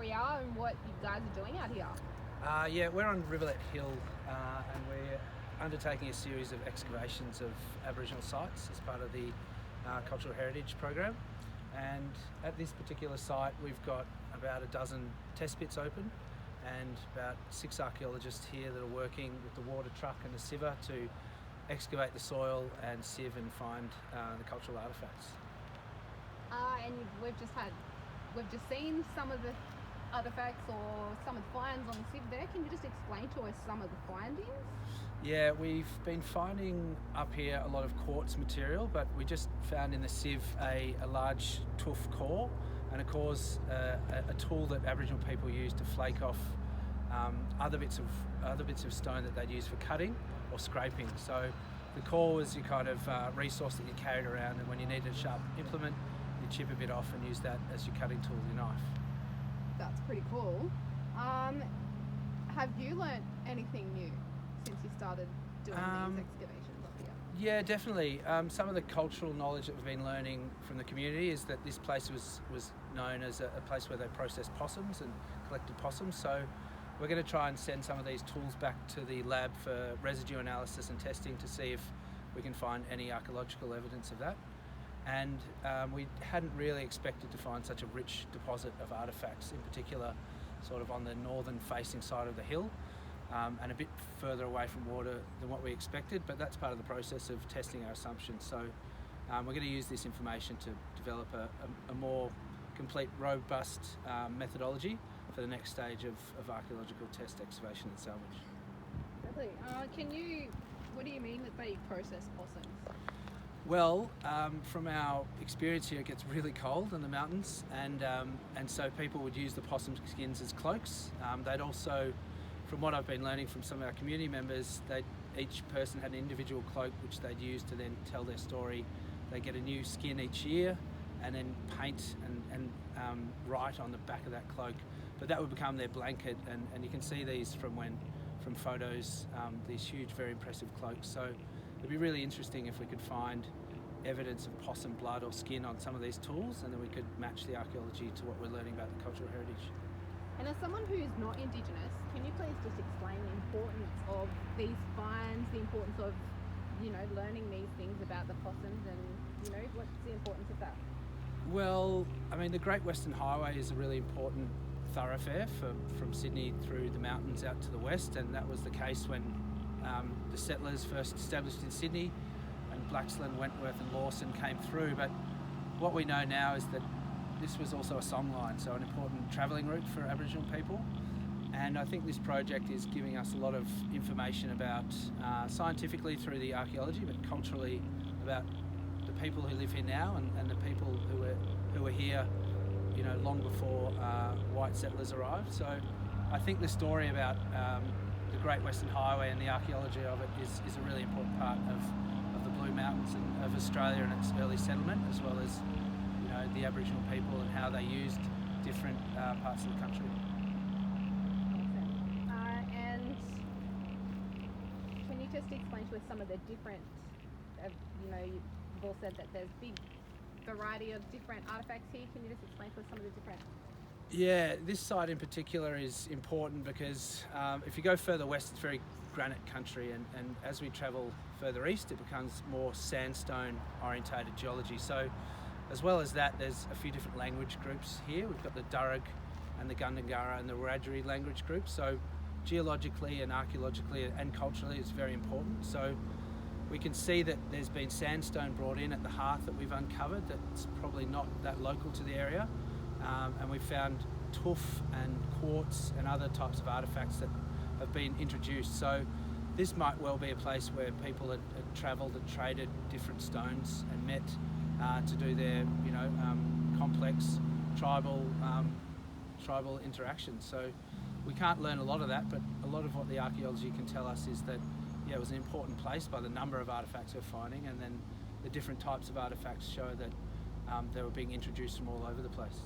we are and what you guys are doing out here. Yeah, we're on Rivulet Hill and we're undertaking a series of excavations of Aboriginal sites as part of the Cultural Heritage Program. And at this particular site we've got about a dozen test pits open and about 6 archaeologists here that are working with the water truck and the sieve to excavate the soil and sieve and find the cultural artefacts. And we've just seen some of the artefacts or some of the finds on the sieve there. Can you just explain to us some of the findings? Yeah, we've been finding up here a lot of quartz material, but we just found in the sieve a large tuff core, and a core's a tool that Aboriginal people use to flake off other bits of stone that they'd use for cutting or scraping. So the core was your kind of resource that you carried around, and when you needed a sharp implement, you chip a bit off and use that as your cutting tool, your knife. That's pretty cool. Have you learnt anything new since you started doing these excavations up here? Yeah, definitely. Some of the cultural knowledge that we've been learning from the community is that this place was known as a place where they processed possums and collected possums. So we're going to try and send some of these tools back to the lab for residue analysis and testing to see if we can find any archaeological evidence of that. And we hadn't really expected to find such a rich deposit of artefacts, in particular sort of on the northern facing side of the hill, and a bit further away from water than what we expected, but that's part of the process of testing our assumptions. So we're going to use this information to develop a more complete, robust methodology for the next stage of archaeological test, excavation and salvage. Lovely. What do you mean that they process possums? Well, from our experience here, it gets really cold in the mountains, and so people would use the possum skins as cloaks. They'd also, from what I've been learning from some of our community members, each person had an individual cloak which they'd use to then tell their story. They get a new skin each year, and then paint and write on the back of that cloak. But that would become their blanket, and you can see these from photos. These huge, very impressive cloaks. So it'd be really interesting if we could find evidence of possum blood or skin on some of these tools, and then we could match the archaeology to what we're learning about the cultural heritage. And as someone who's not Indigenous, can you please just explain the importance of these finds, the importance of, learning these things about the possums, and, what's the importance of that? Well, I mean, the Great Western Highway is a really important thoroughfare from Sydney through the mountains out to the west, and that was the case when the settlers first established in Sydney, and Blaxland, Wentworth and Lawson came through. But what we know now is that this was also a song line, so an important travelling route for Aboriginal people. And I think this project is giving us a lot of information about, scientifically through the archaeology, but culturally about the people who live here now and the people who were here, long before white settlers arrived. So I think the story about the Great Western Highway and the archaeology of it is a really important part of the Blue Mountains and of Australia and its early settlement, as well as the Aboriginal people and how they used different parts of the country. And can you just explain to us some of the different, you've all said that there's big variety of different artefacts here. Can you just explain to us some of the different? Yeah, this site in particular is important because if you go further west, it's very granite country, and as we travel further east, it becomes more sandstone orientated geology. So as well as that, there's a few different language groups here. We've got the Darug and the Gundungurra and the Wiradjuri language groups. So geologically and archaeologically and culturally, it's very important. So we can see that there's been sandstone brought in at the hearth that we've uncovered that's probably not that local to the area. And we've found tuff and quartz and other types of artefacts that have been introduced. So this might well be a place where people had travelled and traded different stones and met to do their, complex tribal interactions. So we can't learn a lot of that, but a lot of what the archaeology can tell us is that, it was an important place by the number of artefacts we're finding, and then the different types of artefacts show that they were being introduced from all over the place.